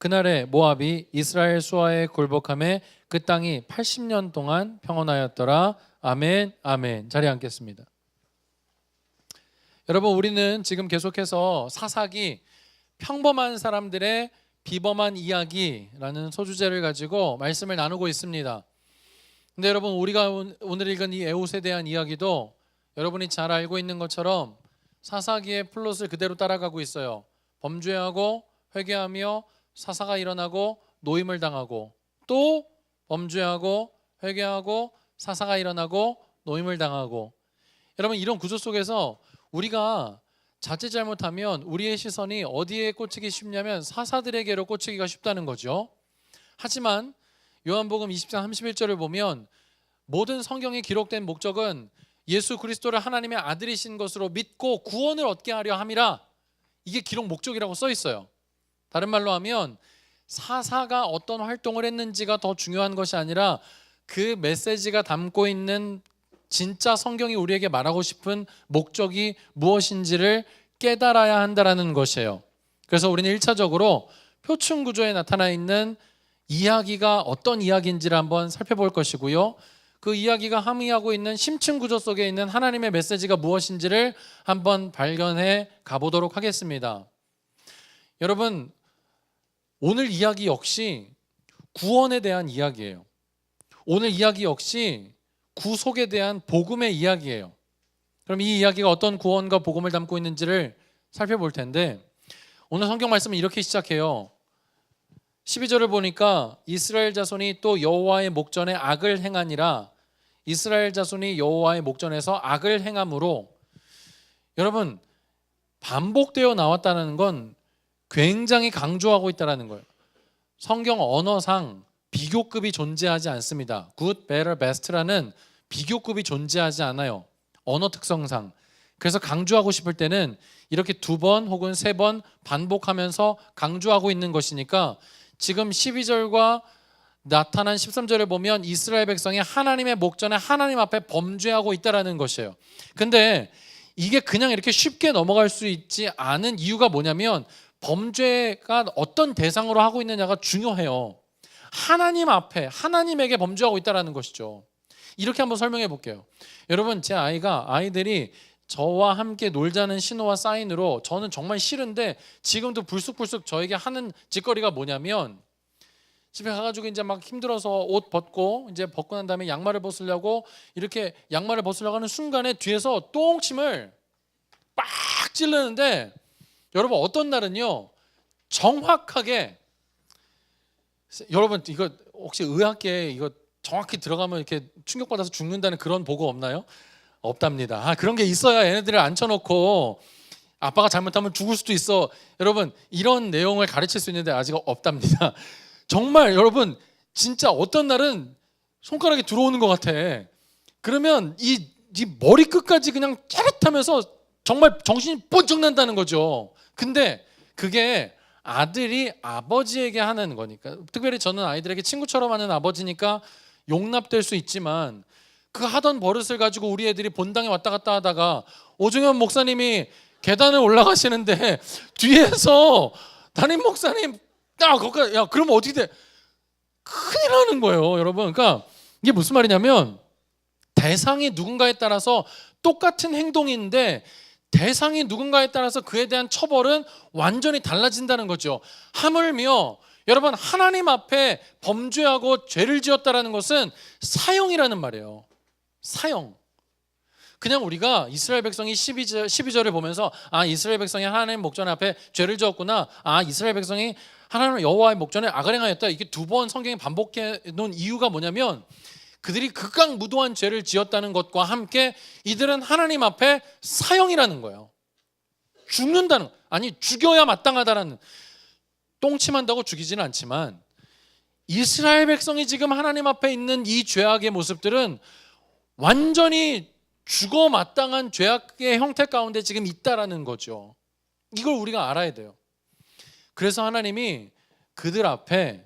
그날에 모압이 이스라엘 수하에 굴복함에 그 땅이 80년 동안 평온하였더라. 아멘, 아멘. 자리에 앉겠습니다. 여러분, 우리는 지금 계속해서 사사기, 평범한 사람들의 비범한 이야기라는 소주제를 가지고 말씀을 나누고 있습니다. 근데 여러분, 우리가 오늘 읽은 이 에훗에 대한 이야기도 여러분이 잘 알고 있는 것처럼 사사기의 플롯을 그대로 따라가고 있어요. 범죄하고 회개하며 사사가 일어나고 노임을 당하고, 또 범죄하고 회개하고 사사가 일어나고 노임을 당하고. 여러분, 이런 구조 속에서 우리가 자칫 잘못하면 우리의 시선이 어디에 꽂히기 쉽냐면 사사들에게로 꽂히기가 쉽다는 거죠. 하지만 요한복음 20장 31절을 보면 모든 성경에 기록된 목적은 예수 그리스도를 하나님의 아들이신 것으로 믿고 구원을 얻게 하려 함이라. 이게 기록 목적이라고 써 있어요. 다른 말로 하면 사사가 어떤 활동을 했는지가 더 중요한 것이 아니라 그 메시지가 담고 있는 진짜 성경이 우리에게 말하고 싶은 목적이 무엇인지를 깨달아야 한다는 것이에요. 그래서 우리는 1차적으로 표층 구조에 나타나 있는 이야기가 어떤 이야기인지를 한번 살펴볼 것이고요. 그 이야기가 함의하고 있는 심층 구조 속에 있는 하나님의 메시지가 무엇인지를 한번 발견해 가보도록 하겠습니다. 여러분, 오늘 이야기 역시 구원에 대한 이야기예요. 오늘 이야기 역시 구속에 대한 복음의 이야기예요. 그럼 이 이야기가 어떤 구원과 복음을 담고 있는지를 살펴볼 텐데, 오늘 성경 말씀은 이렇게 시작해요. 12절을 보니까 이스라엘 자손이 또 여호와의 목전에 악을 행하니라. 이스라엘 자손이 여호와의 목전에서 악을 행함으로. 여러분, 반복되어 나왔다는 건 굉장히 강조하고 있다는 거예요. 성경 언어상 비교급이 존재하지 않습니다. good, better, best라는 비교급이 존재하지 않아요. 언어 특성상. 그래서 강조하고 싶을 때는 이렇게 2번 혹은 3번 반복하면서 강조하고 있는 것이니까, 지금 12절과 나타난 13절을 보면 이스라엘 백성이 하나님의 목전에 하나님 앞에 범죄하고 있다는 것이에요. 근데 이게 그냥 이렇게 쉽게 넘어갈 수 있지 않은 이유가 뭐냐면, 범죄가 어떤 대상으로 하고 있느냐가 중요해요. 하나님 앞에, 하나님에게 범죄하고 있다는 것이죠. 이렇게 한번 설명해 볼게요. 여러분, 제 아이들이 저와 함께 놀자는 신호와 사인으로, 저는 정말 싫은데 지금도 불쑥불쑥 저에게 하는 짓거리가 뭐냐면, 집에 가가지고 이제 막 힘들어서 옷 벗고, 이제 벗고 난 다음에 양말을 벗으려고 이렇게 양말을 벗으려고 하는 순간에 뒤에서 똥침을 빡 찌르는데, 여러분, 어떤 날은요 정확하게, 여러분 이거 혹시 의학계에 이거 정확히 들어가면 이렇게 충격받아서 죽는다는 그런 보고 없나요? 없답니다. 그런 게 있어야 얘네들을 앉혀놓고 아빠가 잘못하면 죽을 수도 있어. 여러분, 이런 내용을 가르칠 수 있는데 아직 없답니다. 정말 여러분, 진짜 어떤 날은 손가락이 들어오는 것 같아. 그러면 이 머리 끝까지 그냥 짜릿하면서 정말 정신이 번쩍 난다는 거죠. 근데 그게 아들이 아버지에게 하는 거니까, 특별히 저는 아이들에게 친구처럼 하는 아버지니까 용납될 수 있지만, 그 하던 버릇을 가지고 우리 애들이 본당에 왔다 갔다 하다가 오종현 목사님이 계단을 올라가시는데 뒤에서 담임 목사님 거기가, 야, 그러면 어떻게 돼? 큰일 나는 거예요, 여러분. 그러니까 이게 무슨 말이냐면, 대상이 누군가에 따라서 똑같은 행동인데 대상이 누군가에 따라서 그에 대한 처벌은 완전히 달라진다는 거죠. 하물며 여러분, 하나님 앞에 범죄하고 죄를 지었다라는 것은 사형이라는 말이에요. 사형. 그냥 우리가 이스라엘 백성이 12절을 보면서, 이스라엘 백성이 하나님 목전 앞에 죄를 지었구나, 이스라엘 백성이 하나님 여호와의 목전에 악을 행하였다, 이게 2번 성경이 반복해 놓은 이유가 뭐냐면, 그들이 극강무도한 죄를 지었다는 것과 함께 이들은 하나님 앞에 사형이라는 거예요. 죽는다는, 죽여야 마땅하다라는. 똥침한다고 죽이지는 않지만 이스라엘 백성이 지금 하나님 앞에 있는 이 죄악의 모습들은 완전히 죽어 마땅한 죄악의 형태 가운데 지금 있다라는 거죠. 이걸 우리가 알아야 돼요. 그래서 하나님이 그들 앞에,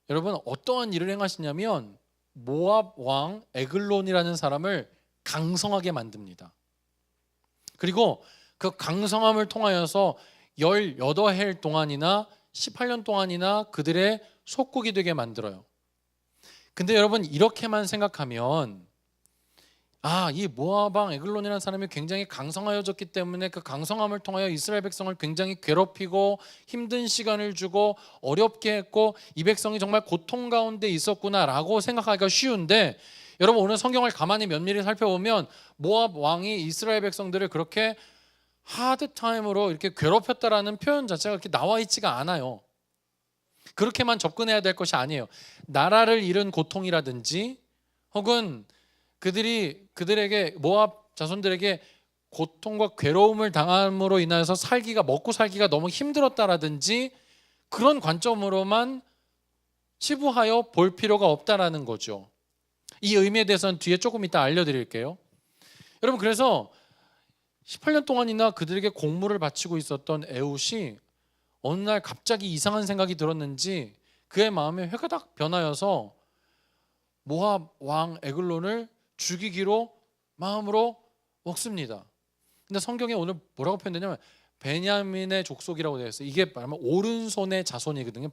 여러분, 어떠한 일을 행하시냐면 모압 왕 에글론이라는 사람을 강성하게 만듭니다. 그리고 그 강성함을 통하여서 18해 동안이나 18년 동안이나 그들의 속국이 되게 만들어요. 근데 여러분 이렇게만 생각하면 이 모압 왕 에글론이라는 사람이 굉장히 강성하여졌기 때문에 그 강성함을 통하여 이스라엘 백성을 굉장히 괴롭히고 힘든 시간을 주고 어렵게 했고 이 백성이 정말 고통 가운데 있었구나라고 생각하기가 쉬운데, 여러분 오늘 성경을 가만히 면밀히 살펴보면 모압 왕이 이스라엘 백성들을 그렇게 하드 타임으로 이렇게 괴롭혔다라는 표현 자체가 그렇게 나와 있지가 않아요. 그렇게만 접근해야 될 것이 아니에요. 나라를 잃은 고통이라든지 혹은 그들에게 모압 자손들에게 고통과 괴로움을 당함으로 인해서 먹고 살기가 너무 힘들었다라든지 그런 관점으로만 치부하여 볼 필요가 없다라는 거죠. 이 의미에 대해서는 뒤에 조금 이따 알려드릴게요. 여러분 그래서 18년 동안이나 그들에게 공물을 바치고 있었던 에훗이 어느 날 갑자기 이상한 생각이 들었는지 그의 마음에 회가닥 변하여서 모압 왕 에글론을 죽이기로 마음으로 먹습니다. 근데 성경에 오늘 뭐라고 표현되냐면 베냐민의 족속이라고 되어 있어요. 이게 말하면 오른손의 자손이거든요.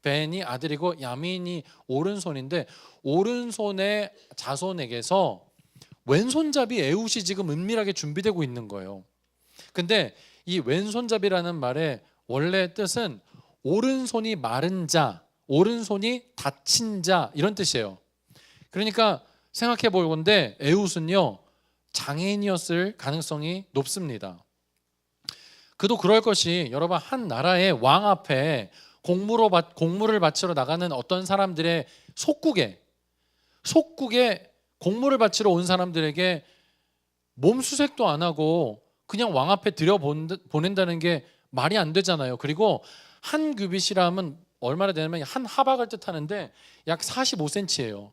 벤이 아들이고 야민이 오른손인데 오른손의 자손에게서 왼손잡이 에훗이 지금 은밀하게 준비되고 있는 거예요. 근데 이 왼손잡이라는 말의 원래 뜻은 오른손이 마른 자, 오른손이 다친 자 이런 뜻이에요. 그러니까 생각해 볼 건데 에훗은요 장애인이었을 가능성이 높습니다. 그도 그럴 것이, 여러분 한 나라의 왕 앞에 공물을 바치러 나가는 어떤 사람들의 속국에 공물을 바치러 온 사람들에게 몸 수색도 안 하고 그냥 왕 앞에 보낸다는 게 말이 안 되잖아요. 그리고 한 규빗이라면 얼마나 되냐면 한 하박을 뜻하는데 약 45cm예요.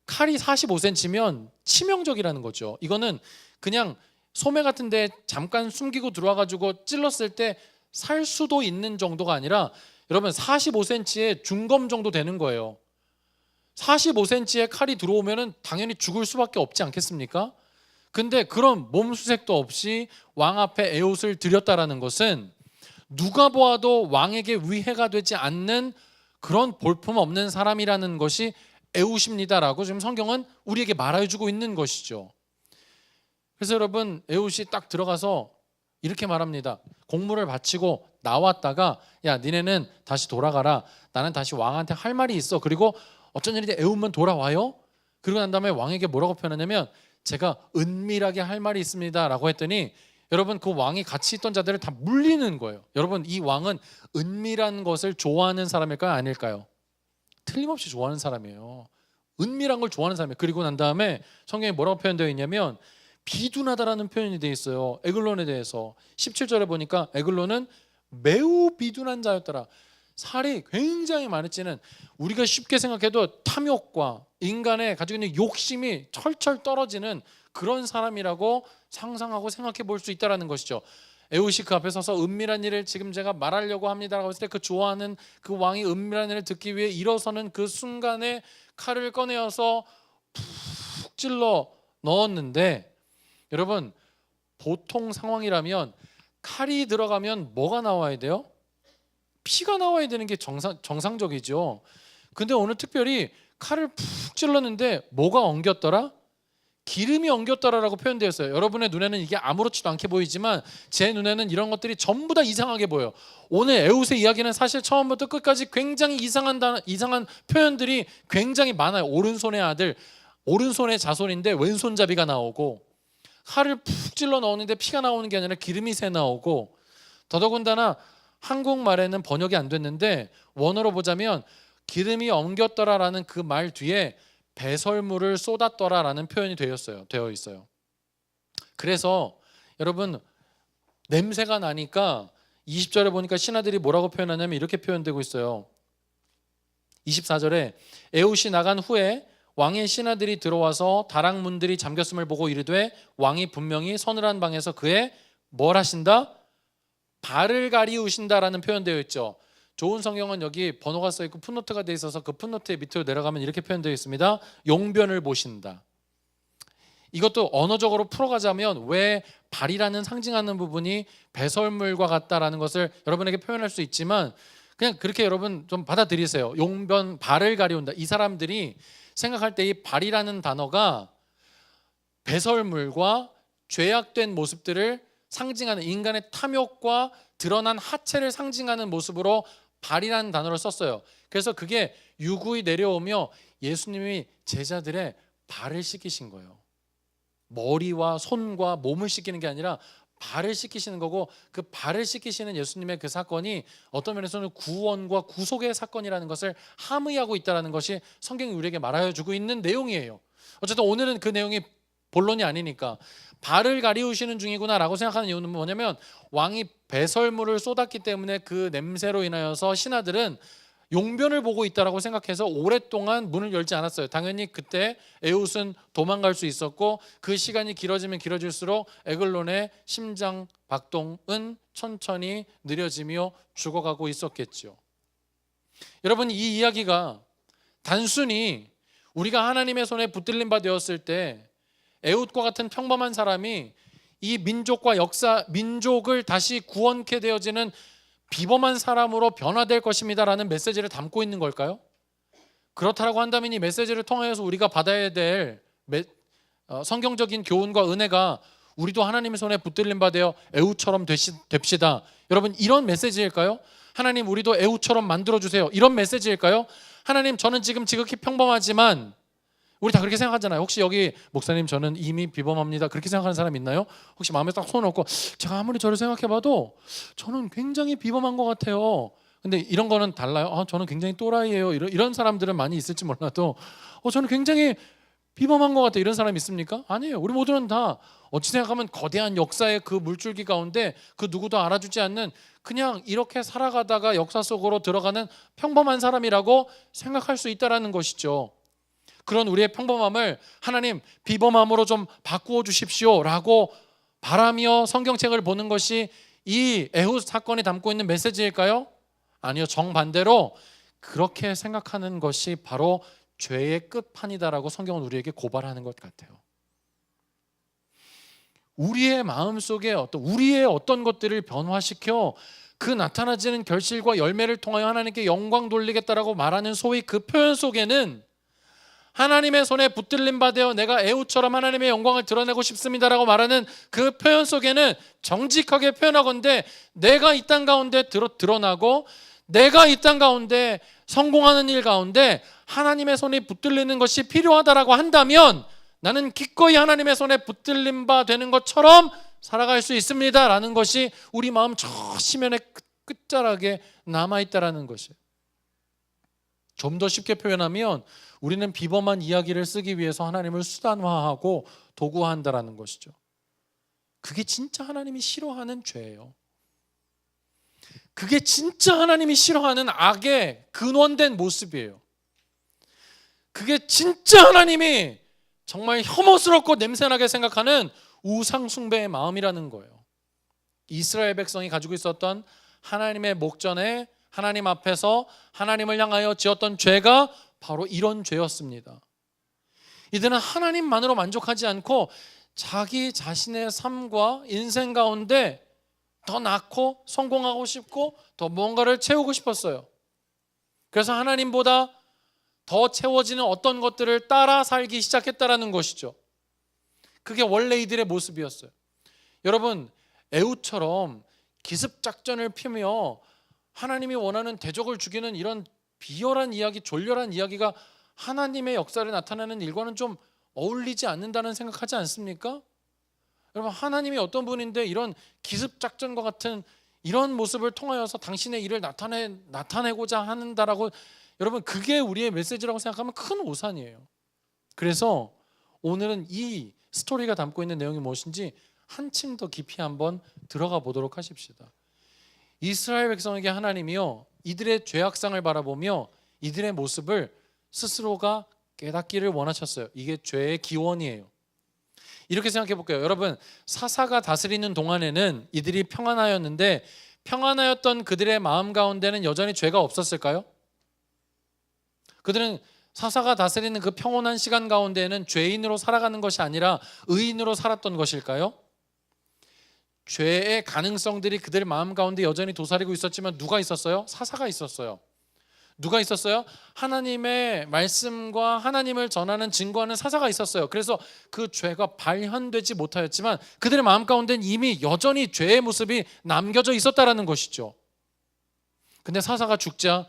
칼이 45cm면 치명적이라는 거죠. 이거는 그냥 소매 같은 데 잠깐 숨기고 들어와가지고 찔렀을 때 살 수도 있는 정도가 아니라 여러분 45cm의 중검 정도 되는 거예요. 45cm의 칼이 들어오면 당연히 죽을 수밖에 없지 않겠습니까? 근데 그런 몸수색도 없이 왕 앞에 에훗을 드렸다라는 것은 누가 보아도 왕에게 위해가 되지 않는 그런 볼품없는 사람이라는 것이 에훗입니다라고 지금 성경은 우리에게 말해주고 있는 것이죠. 그래서 여러분 에훗이 딱 들어가서 이렇게 말합니다. 공물을 바치고 나왔다가 야 니네는 다시 돌아가라. 나는 다시 왕한테 할 말이 있어. 그리고 어쩐 일인데 에훗만 돌아와요? 그러고 난 다음에 왕에게 뭐라고 표현하냐면 제가 은밀하게 할 말이 있습니다 라고 했더니 여러분 그 왕이 같이 있던 자들을 다 물리는 거예요. 여러분 이 왕은 은밀한 것을 좋아하는 사람일까요? 아닐까요? 틀림없이 좋아하는 사람이에요. 은밀한 걸 좋아하는 사람이에요. 그리고 난 다음에 성경에 뭐라고 표현되어 있냐면 비둔하다라는 표현이 되어 있어요. 에글론에 대해서 17절에 보니까 에글론은 매우 비둔한 자였더라. 살이 굉장히 많을지는 우리가 쉽게 생각해도 탐욕과 인간의 가지고 있는 욕심이 철철 떨어지는 그런 사람이라고 상상하고 생각해 볼 수 있다는 것이죠. 에훗이 그 앞에 서서 은밀한 일을 지금 제가 말하려고 합니다라고 했을 때 그 좋아하는 그 왕이 은밀한 일을 듣기 위해 일어서는 그 순간에 칼을 꺼내어서 푹 찔러 넣었는데 여러분 보통 상황이라면 칼이 들어가면 뭐가 나와야 돼요? 피가 나와야 되는 게 정상적이죠. 근데 오늘 특별히 칼을 푹 찔렀는데 뭐가 엉겼더라? 기름이 엉겼더라라고 표현되어 있어요. 여러분의 눈에는 이게 아무렇지도 않게 보이지만 제 눈에는 이런 것들이 전부 다 이상하게 보여요. 오늘 에훗의 이야기는 사실 처음부터 끝까지 굉장히 이상한 표현들이 굉장히 많아요. 오른손의 아들, 오른손의 자손인데 왼손잡이가 나오고 칼을 푹 찔러 넣었는데 피가 나오는 게 아니라 기름이 새 나오고 더더군다나 한국말에는 번역이 안 됐는데 원어로 보자면 기름이 엉겼더라라는 그 말 뒤에 배설물을 쏟았더라라는 표현이 되어 있어요. 그래서 여러분 냄새가 나니까 20절에 보니까 신하들이 뭐라고 표현하냐면 이렇게 표현되고 있어요. 24절에 에훗이 나간 후에 왕의 신하들이 들어와서 다락문들이 잠겼음을 보고 이르되 왕이 분명히 서늘한 방에서 그의 뭘 하신다? 발을 가리우신다라는 표현되어 있죠. 좋은 성경은 여기 번호가 써 있고 풋노트가 되어 있어서 그 풋노트의 밑으로 내려가면 이렇게 표현되어 있습니다. 용변을 보신다. 이것도 언어적으로 풀어가자면 왜 발이라는 상징하는 부분이 배설물과 같다라는 것을 여러분에게 표현할 수 있지만 그냥 그렇게 여러분 좀 받아들이세요. 용변 발을 가리운다. 이 사람들이 생각할 때 이 발이라는 단어가 배설물과 죄악된 모습들을 상징하는 인간의 탐욕과 드러난 하체를 상징하는 모습으로 발이라는 단어를 썼어요. 그래서 그게 유구히 내려오며 예수님이 제자들의 발을 씻기신 거예요. 머리와 손과 몸을 씻기는 게 아니라 발을 씻기시는 거고, 그 발을 씻기시는 예수님의 그 사건이 어떤 면에서는 구원과 구속의 사건이라는 것을 함의하고 있다는 것이 성경이 우리에게 말하여 주고 있는 내용이에요. 어쨌든 오늘은 그 내용이 본론이 아니니까 발을 가리우시는 중이구나라고 생각하는 이유는 뭐냐면, 왕이 배설물을 쏟았기 때문에 그 냄새로 인하여서 신하들은 용변을 보고 있다라고 생각해서 오랫동안 문을 열지 않았어요. 당연히 그때 에웃은 도망갈 수 있었고, 그 시간이 길어지면 길어질수록 에글론의 심장 박동은 천천히 느려지며 죽어가고 있었겠죠. 여러분, 이 이야기가 단순히 우리가 하나님의 손에 붙들림 바 되었을 때 에웃과 같은 평범한 사람이 이 민족과 역사, 민족을 다시 구원케 되어지는 비범한 사람으로 변화될 것입니다라는 메시지를 담고 있는 걸까요? 그렇다라고 한다면 이 메시지를 통하여서 우리가 받아야 될 성경적인 교훈과 은혜가 우리도 하나님의 손에 붙들림 바 되어 에웃처럼 됩시다. 여러분, 이런 메시지일까요? 하나님, 우리도 에웃처럼 만들어주세요. 이런 메시지일까요? 하나님, 저는 지금 지극히 평범하지만, 우리 다 그렇게 생각하잖아요. 혹시 여기 목사님 저는 이미 비범합니다, 그렇게 생각하는 사람 있나요? 혹시 마음에 딱 손을 얹고 제가 아무리 저를 생각해봐도 저는 굉장히 비범한 것 같아요. 근데 이런 거는 달라요. 저는 굉장히 또라이예요. 이런 사람들은 많이 있을지 몰라도 저는 굉장히 비범한 것 같아요. 이런 사람 있습니까? 아니에요. 우리 모두는 다 어찌 생각하면 거대한 역사의 그 물줄기 가운데 그 누구도 알아주지 않는 그냥 이렇게 살아가다가 역사 속으로 들어가는 평범한 사람이라고 생각할 수 있다는 것이죠. 그런 우리의 평범함을 하나님 비범함으로 좀 바꾸어 주십시오 라고 바라며 성경책을 보는 것이 이 에훗 사건이 담고 있는 메시지일까요? 아니요, 정반대로 그렇게 생각하는 것이 바로 죄의 끝판이다라고 성경은 우리에게 고발하는 것 같아요. 우리의 마음속에 우리의 어떤 것들을 변화시켜 그 나타나지는 결실과 열매를 통하여 하나님께 영광 돌리겠다라고 말하는 소위 그 표현 속에는 하나님의 손에 붙들림 바 되어 내가 에웃처럼 하나님의 영광을 드러내고 싶습니다라고 말하는 그 표현 속에는 정직하게 표현하건대 내가 이 땅 가운데 드러나고 내가 이 땅 가운데 성공하는 일 가운데 하나님의 손에 붙들리는 것이 필요하다라고 한다면 나는 기꺼이 하나님의 손에 붙들림 바 되는 것처럼 살아갈 수 있습니다라는 것이 우리 마음 저 심연의 끝자락에 남아있다라는 것이에요. 좀 더 쉽게 표현하면 우리는 비범한 이야기를 쓰기 위해서 하나님을 수단화하고 도구화한다라는 것이죠. 그게 진짜 하나님이 싫어하는 죄예요. 그게 진짜 하나님이 싫어하는 악의 근원된 모습이에요. 그게 진짜 하나님이 정말 혐오스럽고 냄새나게 생각하는 우상 숭배의 마음이라는 거예요. 이스라엘 백성이 가지고 있었던 하나님의 목전에 하나님 앞에서 하나님을 향하여 지었던 죄가 바로 이런 죄였습니다. 이들은 하나님만으로 만족하지 않고 자기 자신의 삶과 인생 가운데 더 낳고 성공하고 싶고 더 뭔가를 채우고 싶었어요. 그래서 하나님보다 더 채워지는 어떤 것들을 따라 살기 시작했다라는 것이죠. 그게 원래 이들의 모습이었어요. 여러분, 에웃처럼 기습작전을 피며 하나님이 원하는 대적을 죽이는 이런 비열한 이야기, 졸렬한 이야기가 하나님의 역사를 나타내는 일과는 좀 어울리지 않는다는 생각하지 않습니까? 여러분, 하나님이 어떤 분인데 이런 기습작전과 같은 이런 모습을 통하여서 당신의 일을 나타내고자 한다라고, 여러분, 그게 우리의 메시지라고 생각하면 큰 오산이에요. 그래서 오늘은 이 스토리가 담고 있는 내용이 무엇인지 한층 더 깊이 한번 들어가 보도록 하십시다. 이스라엘 백성에게 하나님이요, 이들의 죄악상을 바라보며 이들의 모습을 스스로가 깨닫기를 원하셨어요. 이게 죄의 기원이에요. 이렇게 생각해 볼게요. 여러분, 사사가 다스리는 동안에는 이들이 평안하였는데 평안하였던 그들의 마음 가운데는 여전히 죄가 없었을까요? 그들은 사사가 다스리는 그 평온한 시간 가운데에는 죄인으로 살아가는 것이 아니라 의인으로 살았던 것일까요? 죄의 가능성들이 그들 마음 가운데 여전히 도사리고 있었지만 누가 있었어요? 사사가 있었어요. 누가 있었어요? 하나님의 말씀과 하나님을 전하는 증거하는 사사가 있었어요. 그래서 그 죄가 발현되지 못하였지만 그들의 마음 가운데는 이미 여전히 죄의 모습이 남겨져 있었다라는 것이죠. 근데 사사가 죽자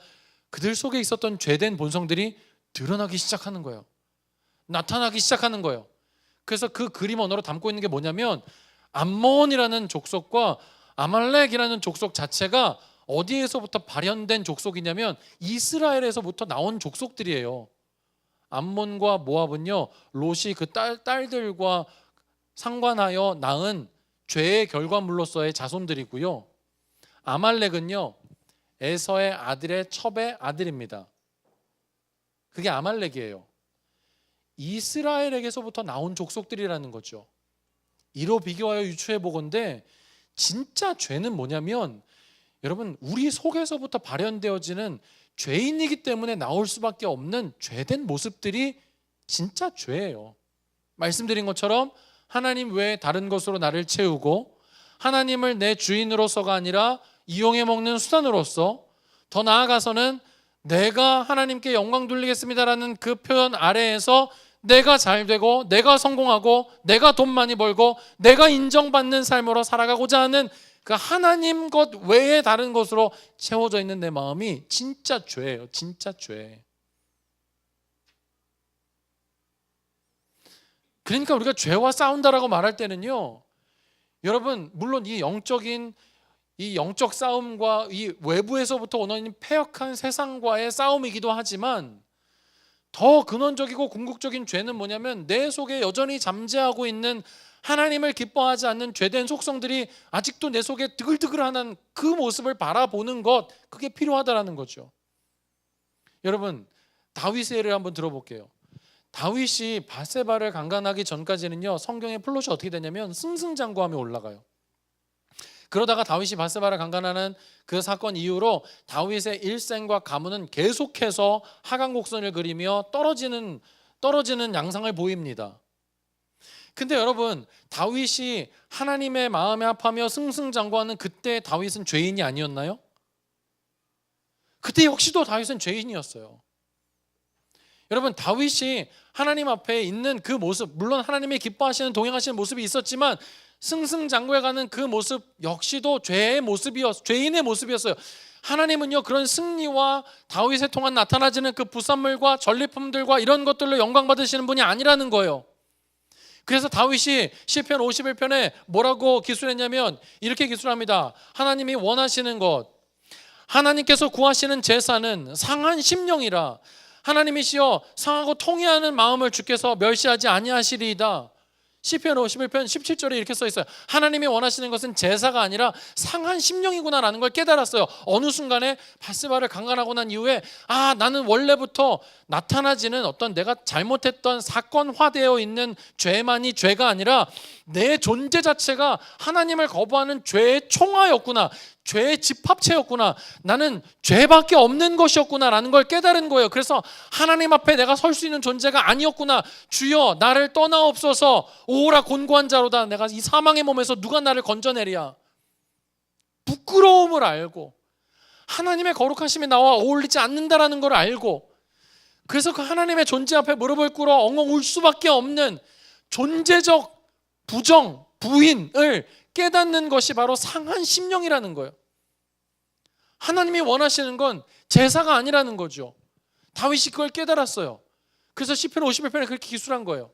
그들 속에 있었던 죄된 본성들이 드러나기 시작하는 거예요. 나타나기 시작하는 거예요. 그래서 그 그림 언어로 담고 있는 게 뭐냐면 암몬이라는 족속과 아말렉이라는 족속 자체가 어디에서부터 발현된 족속이냐면 이스라엘에서부터 나온 족속들이에요. 암몬과 모압은요, 롯이 그 딸들과 상관하여 낳은 죄의 결과물로서의 자손들이고요. 아말렉은요, 에서의 아들의 첩의 아들입니다. 그게 아말렉이에요. 이스라엘에게서부터 나온 족속들이라는 거죠. 이로 비교하여 유추해 보건대 진짜 죄는 뭐냐면 여러분, 우리 속에서부터 발현되어지는 죄인이기 때문에 나올 수밖에 없는 죄된 모습들이 진짜 죄예요. 말씀드린 것처럼 하나님 외에 다른 것으로 나를 채우고 하나님을 내 주인으로서가 아니라 이용해 먹는 수단으로서, 더 나아가서는 내가 하나님께 영광 돌리겠습니다라는 그 표현 아래에서 내가 잘 되고 내가 성공하고 내가 돈 많이 벌고 내가 인정받는 삶으로 살아가고자 하는 그 하나님 것 외에 다른 것으로 채워져 있는 내 마음이 진짜 죄예요. 진짜 죄. 그러니까 우리가 죄와 싸운다라고 말할 때는요, 여러분 물론 이 영적 싸움과 이 외부에서부터 오는 패역한 세상과의 싸움이기도 하지만 더 근원적이고 궁극적인 죄는 뭐냐면 내 속에 여전히 잠재하고 있는 하나님을 기뻐하지 않는 죄된 속성들이 아직도 내 속에 드글드글하는 그 모습을 바라보는 것, 그게 필요하다라는 거죠. 여러분, 다윗의 예를 한번 들어볼게요. 다윗이 밧세바를 강간하기 전까지는요, 성경의 플롯이 어떻게 되냐면 승승장구하며 올라가요. 그러다가 다윗이 밧세바를 강간하는 그 사건 이후로 다윗의 일생과 가문은 계속해서 하강곡선을 그리며 떨어지는 양상을 보입니다. 근데 여러분, 다윗이 하나님의 마음에 합하며 승승장구하는 그때 다윗은 죄인이 아니었나요? 그때 역시도 다윗은 죄인이었어요. 여러분, 다윗이 하나님 앞에 있는 그 모습, 물론 하나님이 기뻐하시는 동행하시는 모습이 있었지만 승승장구해가는 그 모습 역시도 죄인의 모습이었어요. 하나님은요, 그런 승리와 다윗에 통한 나타나지는 그 부산물과 전리품들과 이런 것들로 영광 받으시는 분이 아니라는 거예요. 그래서 다윗이 시편 51편에 뭐라고 기술했냐면 이렇게 기술합니다. 하나님이 원하시는 것, 하나님께서 구하시는 제사는 상한 심령이라. 하나님이시여 상하고 통회하는 마음을 주께서 멸시하지 아니하시리이다. 시편 51편 17절에 이렇게 써 있어요. 하나님이 원하시는 것은 제사가 아니라 상한 심령이구나라는 걸 깨달았어요. 어느 순간에 밧세바를 강간하고 난 이후에 나는 원래부터 나타나지는 어떤 내가 잘못했던 사건화되어 있는 죄만이 죄가 아니라 내 존재 자체가 하나님을 거부하는 죄의 총화였구나, 죄의 집합체였구나, 나는 죄밖에 없는 것이었구나라는 걸 깨달은 거예요. 그래서 하나님 앞에 내가 설 수 있는 존재가 아니었구나. 주여 나를 떠나옵소서. 오라 곤고한 자로다. 내가 이 사망의 몸에서 누가 나를 건져내랴. 부끄러움을 알고 하나님의 거룩하심이 나와 어울리지 않는다라는 걸 알고, 그래서 그 하나님의 존재 앞에 무릎을 꿇어 엉엉 울 수밖에 없는 존재적 부인을 깨닫는 것이 바로 상한 심령이라는 거예요. 하나님이 원하시는 건 제사가 아니라는 거죠. 다윗이 그걸 깨달았어요. 그래서 시편 51편에 그렇게 기술한 거예요.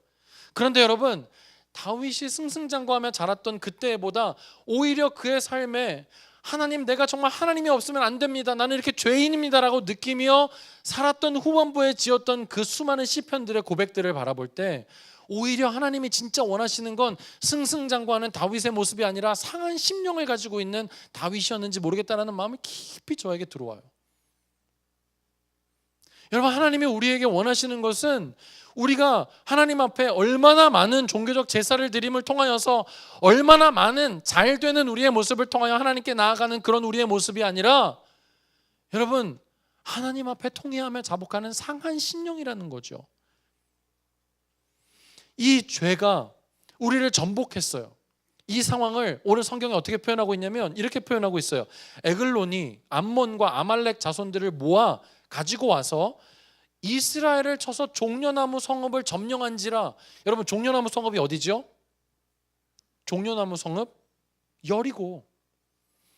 그런데 여러분, 다윗이 승승장구하며 자랐던 그때보다 오히려 그의 삶에 하나님, 내가 정말 하나님이 없으면 안 됩니다, 나는 이렇게 죄인입니다라고 느끼며 살았던 후반부에 지었던 그 수많은 시편들의 고백들을 바라볼 때 오히려 하나님이 진짜 원하시는 건 승승장구하는 다윗의 모습이 아니라 상한 심령을 가지고 있는 다윗이었는지 모르겠다라는 마음이 깊이 저에게 들어와요. 여러분, 하나님이 우리에게 원하시는 것은 우리가 하나님 앞에 얼마나 많은 종교적 제사를 드림을 통하여서 얼마나 많은 잘 되는 우리의 모습을 통하여 하나님께 나아가는 그런 우리의 모습이 아니라, 여러분, 하나님 앞에 통회하며 자복하는 상한 심령이라는 거죠. 이 죄가 우리를 전복했어요. 이 상황을 오늘 성경에 어떻게 표현하고 있냐면 이렇게 표현하고 있어요. 에글론이 암몬과 아말렉 자손들을 모아 가지고 와서 이스라엘을 쳐서 종려나무 성읍을 점령한지라. 여러분, 종려나무 성읍이 어디죠? 종려나무 성읍? 여리고.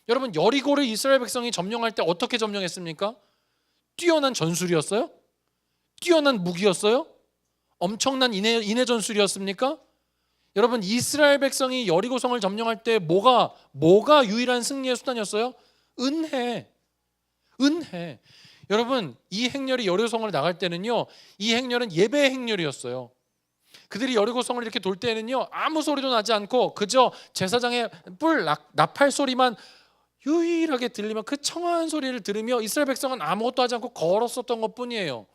여러분, 여리고를 이스라엘 백성이 점령할 때 어떻게 점령했습니까? 뛰어난 전술이었어요? 뛰어난 무기였어요? 엄청난 인해 전술이었습니까? 여러분, 이스라엘 백성이 여리고성을 점령할 때 뭐가 유일한 승리의 수단이었어요? 은혜. 여러분, 이 행렬이 여리고성을 나갈 때는요, 이 행렬은 예배의 행렬이었어요. 그들이 여리고성을 이렇게 돌 때는요, 아무 소리도 나지 않고 그저 제사장의 뿔 나팔 소리만 유일하게 들리면 그 청아한 소리를 들으며 이스라엘 백성은 아무것도 하지 않고 걸었었던 것뿐이에요.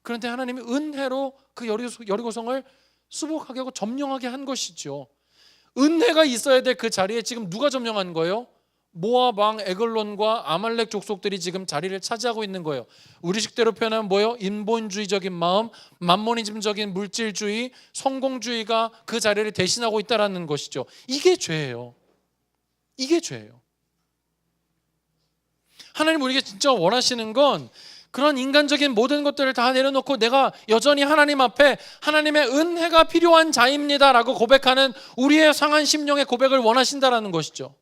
그런데 하나님이 은혜로 그 여리고성을 수복하게 하고 점령하게 한 것이죠. 은혜가 있어야 될 그 자리에 지금 누가 점령한 거예요? 모압 왕 에글론과 아말렉 족속들이 지금 자리를 차지하고 있는 거예요. 우리식대로 표현하면 뭐예요? 인본주의적인 마음, 만모니즘적인 물질주의, 성공주의가 그 자리를 대신하고 있다는 것이죠. 이게 죄예요. 하나님 우리에게 진짜 원하시는 건 그런 인간적인 모든 것들을 다 내려놓고 내가 여전히 하나님 앞에 하나님의 은혜가 필요한 자입니다라고 고백하는 우리의 상한 심령의 고백을 원하신다라는 것이죠.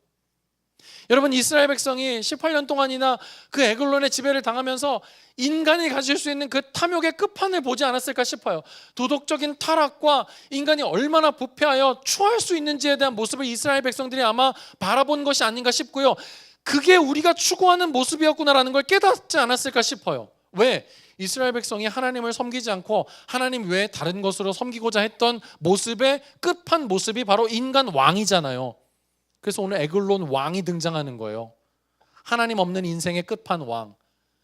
여러분, 이스라엘 백성이 18년 동안이나 그 에글론의 지배를 당하면서 인간이 가질 수 있는 그 탐욕의 끝판을 보지 않았을까 싶어요. 도덕적인 타락과 인간이 얼마나 부패하여 추할 수 있는지에 대한 모습을 이스라엘 백성들이 아마 바라본 것이 아닌가 싶고요. 그게 우리가 추구하는 모습이었구나라는 걸 깨닫지 않았을까 싶어요. 왜? 이스라엘 백성이 하나님을 섬기지 않고 하나님 외에 다른 것으로 섬기고자 했던 모습의 끝판 모습이 바로 인간 왕이잖아요. 그래서 오늘 에글론 왕이 등장하는 거예요. 하나님 없는 인생의 끝판 왕.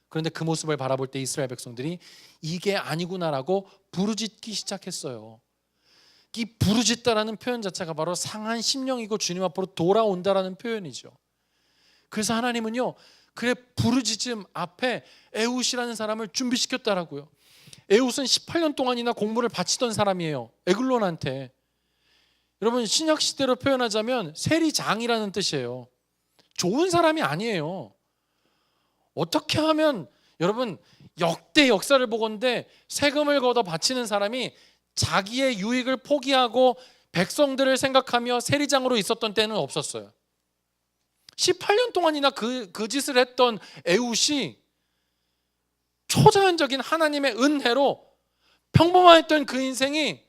그런데 그 모습을 바라볼 때 이스라엘 백성들이 이게 아니구나라고 부르짖기 시작했어요. 이 부르짖다라는 표현 자체가 바로 상한 심령이고 주님 앞으로 돌아온다라는 표현이죠. 그래서 하나님은요, 그의 부르짖음 앞에 에훗이라는 사람을 준비시켰다라고요. 에훗은 18년 동안이나 공물을 바치던 사람이에요. 에글론한테. 여러분, 신약 시대로 표현하자면 세리장이라는 뜻이에요. 좋은 사람이 아니에요. 어떻게 하면, 여러분, 역대 역사를 보건대 세금을 걷어 바치는 사람이 자기의 유익을 포기하고 백성들을 생각하며 세리장으로 있었던 때는 없었어요. 18년 동안이나 그 짓을 했던 에훗이 초자연적인 하나님의 은혜로 평범했던 그 인생이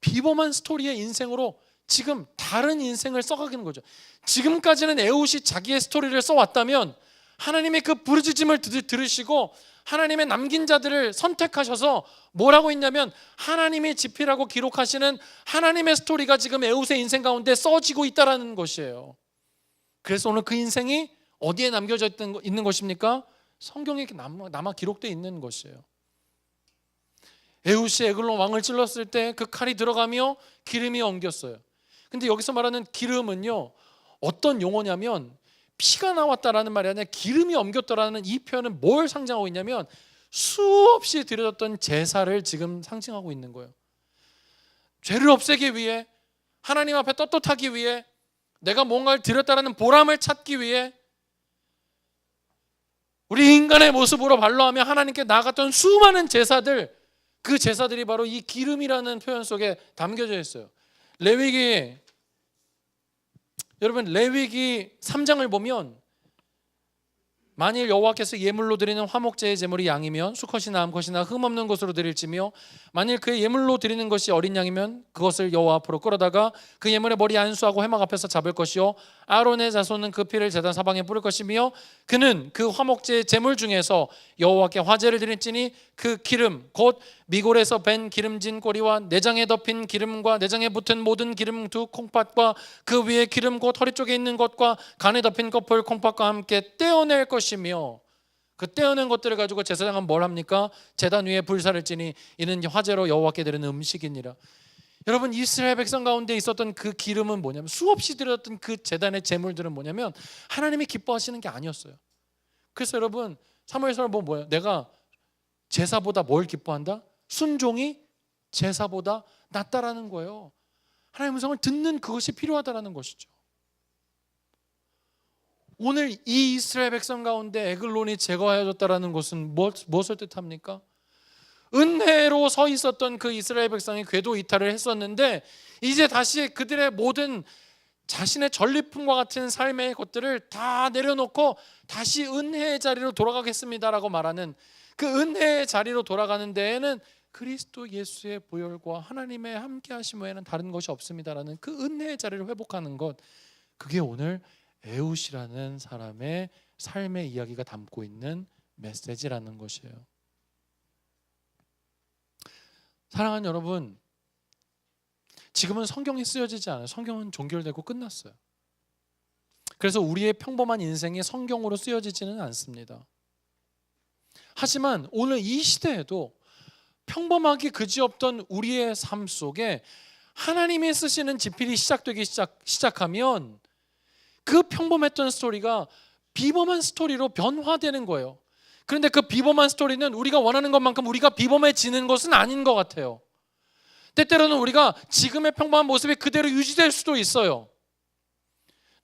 비범한 스토리의 인생으로 지금 다른 인생을 써가는 거죠. 지금까지는 에훗이 자기의 스토리를 써왔다면 하나님의 그 부르짖음을 들으시고 하나님의 남긴 자들을 선택하셔서 뭐라고 했냐면 하나님의 지필하고 기록하시는 하나님의 스토리가 지금 에훗의 인생 가운데 써지고 있다는 것이에요. 그래서 오늘 그 인생이 어디에 남겨져 있는 것입니까? 성경에 남아 기록되어 있는 것이에요. 에훗이 에글론 왕을 찔렀을 때 그 칼이 들어가며 기름이 엉겼어요. 근데 여기서 말하는 기름은요, 어떤 용어냐면 피가 나왔다라는 말이 아니라 기름이 엉겼다라는 이 표현은 뭘 상징하고 있냐면 수없이 드려졌던 제사를 지금 상징하고 있는 거예요. 죄를 없애기 위해, 하나님 앞에 떳떳하기 위해, 내가 뭔가를 드렸다라는 보람을 찾기 위해 우리 인간의 모습으로 반로하며 하나님께 나아갔던 수많은 제사들, 그 제사들이 바로 이 기름이라는 표현 속에 담겨져 있어요. 여러분, 레위기 3장을 보면 만일 여호와께서 예물로 드리는 화목제의 제물이 양이면 수컷이나 암컷이나 흠없는 것으로 드릴지며 만일 그의 예물로 드리는 것이 어린 양이면 그것을 여호와 앞으로 끌어다가 그 예물의 머리 안수하고 회막 앞에서 잡을 것이요 아론의 자손은 그 피를 제단 사방에 뿌릴 것이며 그는 그 화목제의 제물 중에서 여호와께 화제를 드릴지니 그 기름 곧 미골에서 벤 기름진 꼬리와 내장에 덮인 기름과 내장에 붙은 모든 기름 두 콩팥과 그 위에 기름 곧 허리 쪽에 있는 것과 간에 덮인 커플 콩팥과 함께 떼어낼 것이며 그 떼어낸 것들을 가지고 제사장은 뭘 합니까? 제단 위에 불사를 지니 이는 화제로 여호와께 드리는 음식이니라. 여러분, 이스라엘 백성 가운데 있었던 그 기름은 뭐냐면, 수없이 드렸던 그 제단의 제물들은 뭐냐면 하나님이 기뻐하시는 게 아니었어요. 그래서 여러분, 사무엘서를 보면 뭐예요? 내가 제사보다 뭘 기뻐한다? 순종이 제사보다 낫다라는 거예요. 하나님의 음성을 듣는 그것이 필요하다라는 것이죠. 오늘 이 이스라엘 백성 가운데 에글론이 제거하여졌다라는 것은 무엇을 뜻합니까? 은혜로 서 있었던 그 이스라엘 백성이 궤도 이탈을 했었는데 이제 다시 그들의 모든 자신의 전리품과 같은 삶의 것들을 다 내려놓고 다시 은혜의 자리로 돌아가겠습니다라고 말하는 그 은혜의 자리로 돌아가는 데에는 그리스도 예수의 보혈과 하나님의 함께 하심 외에는 다른 것이 없습니다라는 그 은혜의 자리를 회복하는 것, 그게 오늘 에웃이라는 사람의 삶의 이야기가 담고 있는 메시지라는 것이에요. 사랑하는 여러분, 지금은 성경이 쓰여지지 않아요. 성경은 종결되고 끝났어요. 그래서 우리의 평범한 인생이 성경으로 쓰여지지는 않습니다. 하지만 오늘 이 시대에도 평범하게 그지없던 우리의 삶 속에 하나님이 쓰시는 지필이 시작되기 시작하면 그 평범했던 스토리가 비범한 스토리로 변화되는 거예요. 그런데 그 비범한 스토리는 우리가 원하는 것만큼 우리가 비범해지는 것은 아닌 것 같아요. 때때로는 우리가 지금의 평범한 모습이 그대로 유지될 수도 있어요.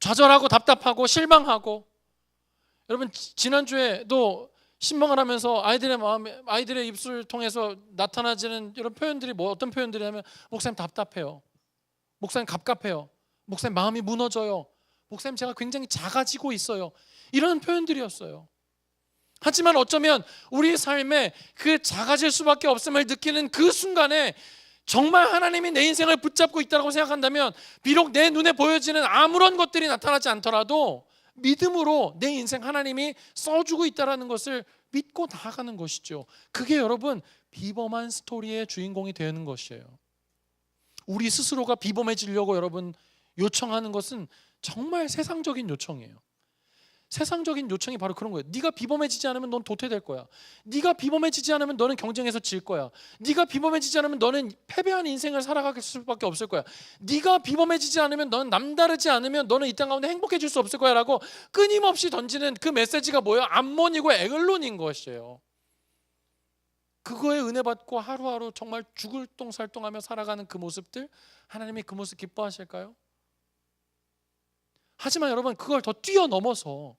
좌절하고 답답하고 실망하고. 여러분, 지난주에도 신방을 하면서 아이들의 입술을 통해서 나타나지는 이런 표현들이 어떤 표현들이냐면, 목사님 답답해요, 목사님 갑갑해요, 목사님 마음이 무너져요, 목사님 제가 굉장히 작아지고 있어요, 이런 표현들이었어요. 하지만 어쩌면 우리 삶에 그 작아질 수밖에 없음을 느끼는 그 순간에 정말 하나님이 내 인생을 붙잡고 있다고 생각한다면, 비록 내 눈에 보여지는 아무런 것들이 나타나지 않더라도 믿음으로 내 인생 하나님이 써주고 있다는 것을 믿고 나아가는 것이죠. 그게 여러분 비범한 스토리의 주인공이 되는 것이에요. 우리 스스로가 비범해지려고 여러분 요청하는 것은 정말 세상적인 요청이에요. 세상적인 요청이 바로 그런 거예요. 네가 비범해지지 않으면 넌 도태될 거야. 네가 비범해지지 않으면 너는 경쟁에서 질 거야. 네가 비범해지지 않으면 너는 패배한 인생을 살아갈 수밖에 없을 거야. 네가 비범해지지 않으면 너는 남다르지 않으면 너는 이 땅 가운데 행복해질 수 없을 거야 라고 끊임없이 던지는 그 메시지가 뭐예요? 암몬이고 에글론인 것이에요. 그거에 은혜 받고 하루하루 정말 죽을 똥살똥하며 살아가는 그 모습들, 하나님이 그 모습 기뻐하실까요? 하지만 여러분, 그걸 더 뛰어넘어서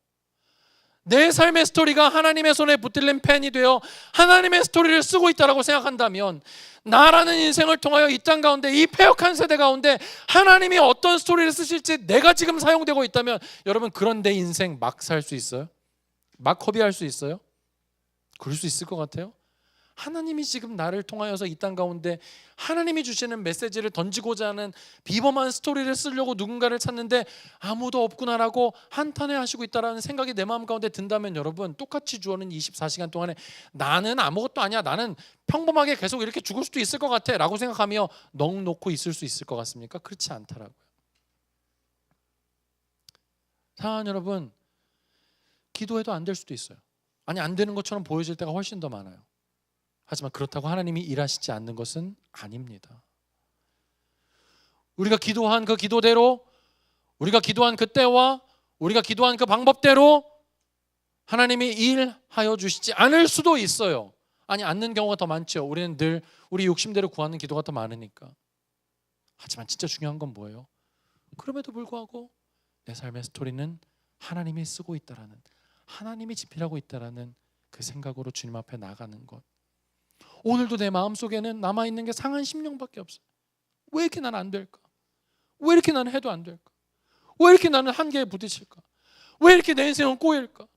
내 삶의 스토리가 하나님의 손에 붙들린 펜이 되어 하나님의 스토리를 쓰고 있다고 생각한다면, 나라는 인생을 통하여 이 땅 가운데, 이 패역한 세대 가운데 하나님이 어떤 스토리를 쓰실지 내가 지금 사용되고 있다면, 여러분 그런 내 인생 막 살 수 있어요? 막 허비할 수 있어요? 그럴 수 있을 것 같아요? 하나님이 지금 나를 통하여서 이 땅 가운데 하나님이 주시는 메시지를 던지고자 하는 비범한 스토리를 쓰려고 누군가를 찾는데 아무도 없구나라고 한탄해하시고 있다는 생각이 내 마음 가운데 든다면, 여러분 똑같이 주어는 24시간 동안에 나는 아무것도 아니야, 나는 평범하게 계속 이렇게 죽을 수도 있을 것 같아 라고 생각하며 넋 놓고 있을 수 있을 것 같습니까? 그렇지 않더라고요. 사랑하는 여러분, 기도해도 안 될 수도 있어요. 아니, 안 되는 것처럼 보여질 때가 훨씬 더 많아요. 하지만 그렇다고 하나님이 일하시지 않는 것은 아닙니다. 우리가 기도한 그 기도대로, 우리가 기도한 그 때와 우리가 기도한 그 방법대로 하나님이 일하여 주시지 않을 수도 있어요. 아니, 않는 경우가 더 많죠. 우리는 늘 우리 욕심대로 구하는 기도가 더 많으니까. 하지만 진짜 중요한 건 뭐예요? 그럼에도 불구하고 내 삶의 스토리는 하나님이 쓰고 있다라는, 하나님이 지필하고 있다라는 그 생각으로 주님 앞에 나가는 것. 오늘도 내 마음속에는 남아있는 게 상한 심령밖에 없어요. 왜 이렇게 나는 안 될까? 왜 이렇게 나는 해도 안 될까? 왜 이렇게 나는 한계에 부딪힐까? 왜 이렇게 내 인생은 꼬일까?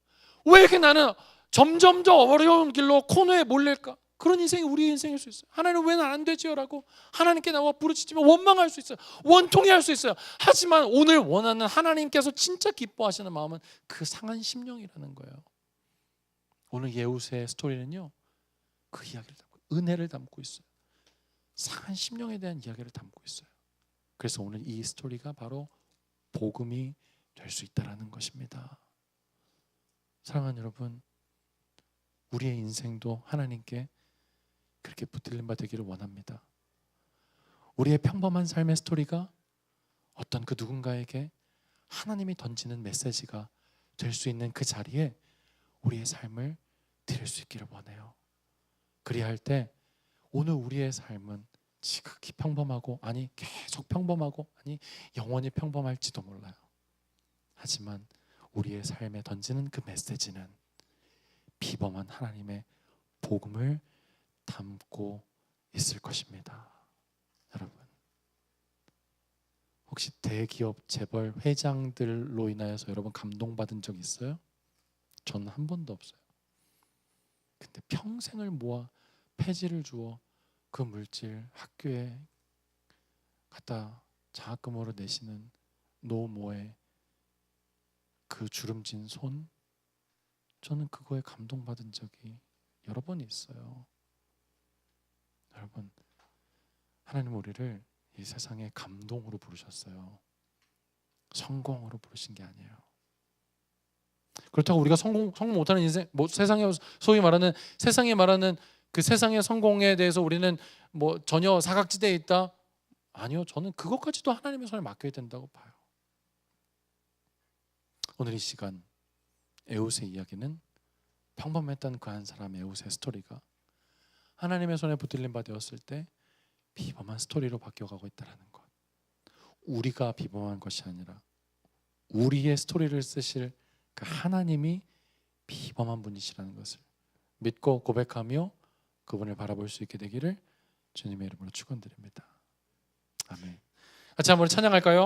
왜 이렇게 나는 점점 더 어려운 길로 코너에 몰릴까? 그런 인생이 우리의 인생일 수 있어요. 하나님 왜 난 안 되지요? 라고 하나님께 나와 부르짖으면 원망할 수 있어요. 원통해할 수 있어요. 하지만 오늘 원하는 하나님께서 진짜 기뻐하시는 마음은 그 상한 심령이라는 거예요. 오늘 예우스의 스토리는요, 그 이야기를 담고, 은혜를 담고 있어요. 상한 심령에 대한 이야기를 담고 있어요. 그래서 오늘 이 스토리가 바로 복음이 될 수 있다는 것입니다. 사랑하는 여러분, 우리의 인생도 하나님께 그렇게 붙들린 바 되기를 원합니다. 우리의 평범한 삶의 스토리가 어떤 그 누군가에게 하나님이 던지는 메시지가 될 수 있는 그 자리에 우리의 삶을 드릴 수 있기를 원해요. 그리할 때 오늘 우리의 삶은 지극히 평범하고, 아니 계속 평범하고, 아니 영원히 평범할지도 몰라요. 하지만 우리의 삶에 던지는 그 메시지는 비범한 하나님의 복음을 담고 있을 것입니다. 여러분, 혹시 대기업 재벌 회장들로 인하여서 여러분 감동받은 적 있어요? 저는 한 번도 없어요. 근데 평생을 모아 폐지를 주어 그 물질 학교에 갖다 장학금으로 내시는 노모의 그 주름진 손, 저는 그거에 감동받은 적이 여러 번 있어요. 여러분, 하나님 우리를 이 세상에 감동으로 부르셨어요. 성공으로 부르신 게 아니에요. 그렇다고 우리가 성공 못하는 인생, 세상에 소위 말하는 세상에 말하는 그 세상의 성공에 대해서 우리는 전혀 사각지대에 있다? 아니요, 저는 그것까지도 하나님의 손에 맡겨야 된다고 봐요. 오늘 이 시간 에웃의 이야기는 평범했던 그 한 사람의 에웃의 스토리가 하나님의 손에 붙들림 바 되었을 때 비범한 스토리로 바뀌어가고 있다는 것. 우리가 비범한 것이 아니라 우리의 스토리를 쓰실 그 하나님이 비범한 분이시라는 것을 믿고 고백하며 그분을 바라볼 수 있게 되기를 주님의 이름으로 축원드립니다. 아멘. 같이 한번 찬양할까요?